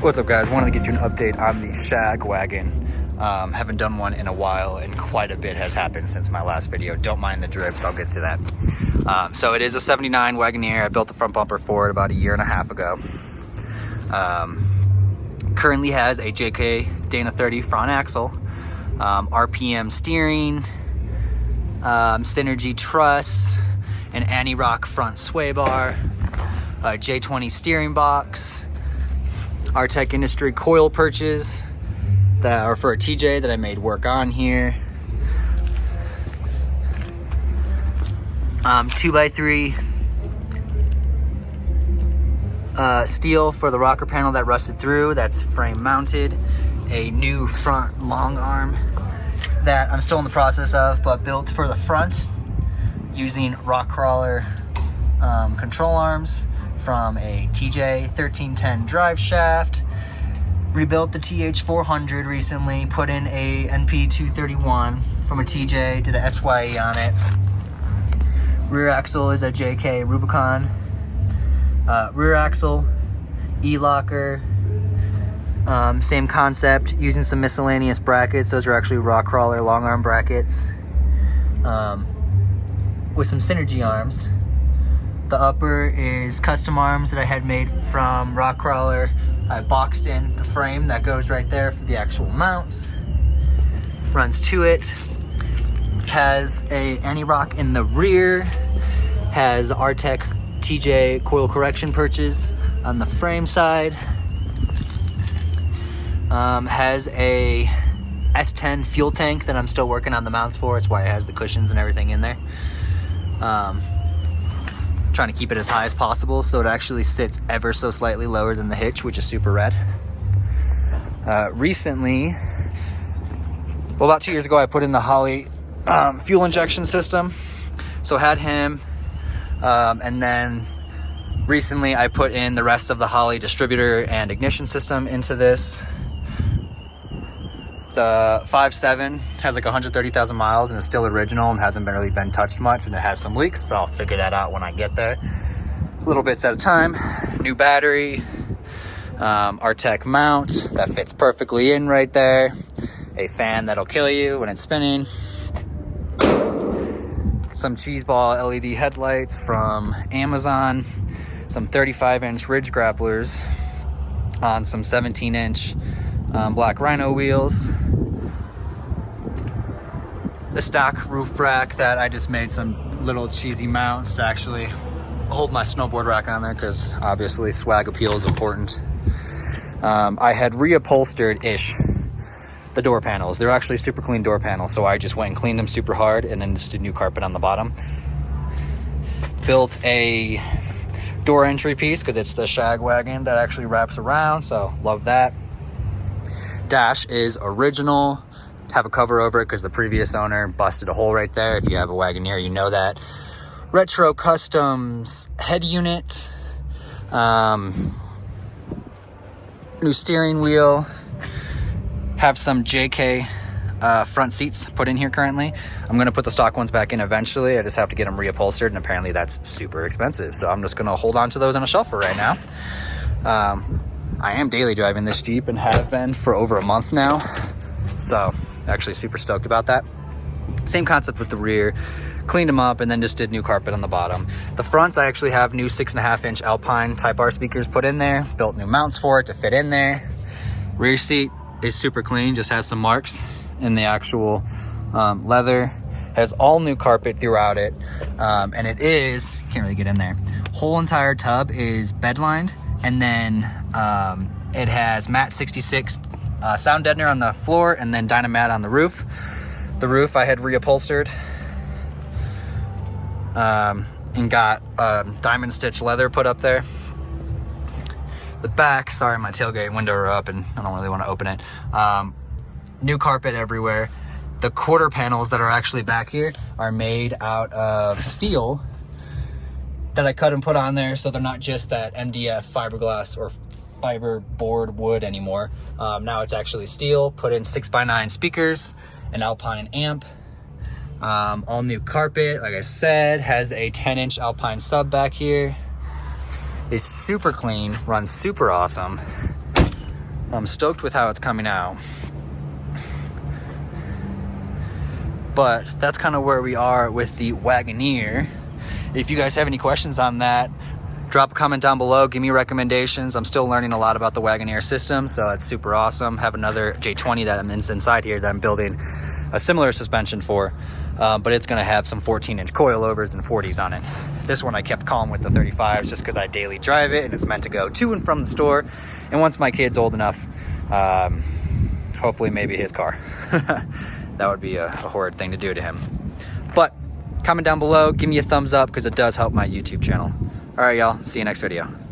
What's up, guys? Wanted to get you an update on the ShagWagon. Haven't done one in a while, and quite a bit has happened since my last video. Don't mind the drips, I'll get to that. So it is a 79 Wagoneer. I built the front bumper for it about 1.5 years ago. Currently has a JK Dana 30 front axle, RPM steering, Synergy truss, an anti-rock front sway bar, a J20 steering box, Artec Industry coil perches that are for a TJ that I made work on here. 2x3 steel for the rocker panel that rusted through, that's frame mounted. A new front long arm that I'm still in the process of, but built for the front using rock crawler control arms from a TJ 1310 drive shaft. Rebuilt the TH400 recently, put in a NP231 from a TJ, did a SYE on it. Rear axle is a JK Rubicon. Rear axle, E-locker, same concept, using some miscellaneous brackets. Those are actually rock crawler long arm brackets with some Synergy arms. The upper is custom arms that I had made from rock crawler. I boxed in the frame that goes right there for the actual mounts. Runs to it. Has a anti-rock in the rear. Has Artec TJ coil correction perches on the frame side. Has a S10 fuel tank that I'm still working on the mounts for. It's why it has the cushions and everything in there. Trying to keep it as high as possible so it actually sits ever so slightly lower than the hitch, which is super rad. Recently, well, about 2 years ago, I put in the Holley fuel injection system. So had him, and then recently I put in the rest of the Holley distributor and ignition system into this. The 5.7 has like 130,000 miles and is still original and hasn't really been touched much, and it has some leaks, but I'll figure that out when I get there. Little bits at a time. New battery, Artec mount that fits perfectly in right there. A fan that'll kill you when it's spinning. Some cheeseball LED headlights from Amazon. Some 35-inch ridge grapplers on some 17-inch black Rhino wheels. The stock roof rack that I just made some little cheesy mounts to actually hold my snowboard rack on there, because obviously swag appeal is important. I had reupholstered-ish the door panels. They're actually super clean door panels, so I just went and cleaned them super hard and then just did new carpet on the bottom. Built a door entry piece because it's the ShagWagon that actually wraps around, so love that. Dash is original. Have a cover over it because the previous owner busted a hole right there. If you have a Wagoneer, you know that. Retro Customs head unit. New steering wheel. Have some JK front seats put in here currently. I'm going to put the stock ones back in eventually. I just have to get them reupholstered, and apparently that's super expensive. So I'm just going to hold on to those on a shelf for right now. I am daily driving this Jeep and have been for over a month now. So actually super stoked about that. Same concept with the rear. Cleaned them up and then just did new carpet on the bottom. The fronts, I actually have new 6.5-inch Alpine Type R speakers put in there. Built new mounts for it to fit in there. Rear seat is super clean, just has some marks in the actual leather. Has all new carpet throughout it. And it is, can't really get in there. Whole entire tub is bed lined. And then it has Matte 66 sound deadener on the floor, and then Dynamat on the roof. The roof I had reupholstered and got diamond stitch leather put up there. The back, sorry, my tailgate window are up and I don't really want to open it. New carpet everywhere. The quarter panels that are actually back here are made out of steel that I cut and put on there, so they're not just that MDF fiberglass or fiber board wood anymore. Now it's actually steel. Put in 6x9 speakers, an Alpine amp, all new carpet, like I said. Has a 10-inch Alpine sub back here. Is super clean, runs super awesome. I'm stoked with how it's coming out. But that's kind of where we are with the Wagoneer. If you guys have any questions on that, drop a comment down below, give me recommendations. I'm still learning a lot about the Wagoneer system, so it's super awesome. Have another J20 that I'm inside here that I'm building a similar suspension for, but it's gonna have some 14-inch coilovers and 40s on it. This one I kept calm with the 35s just because I daily drive it and it's meant to go to and from the store. And once my kid's old enough, hopefully maybe his car. That would be a horrid thing to do to him. But comment down below, give me a thumbs up because it does help my YouTube channel. All right, y'all, see you next video.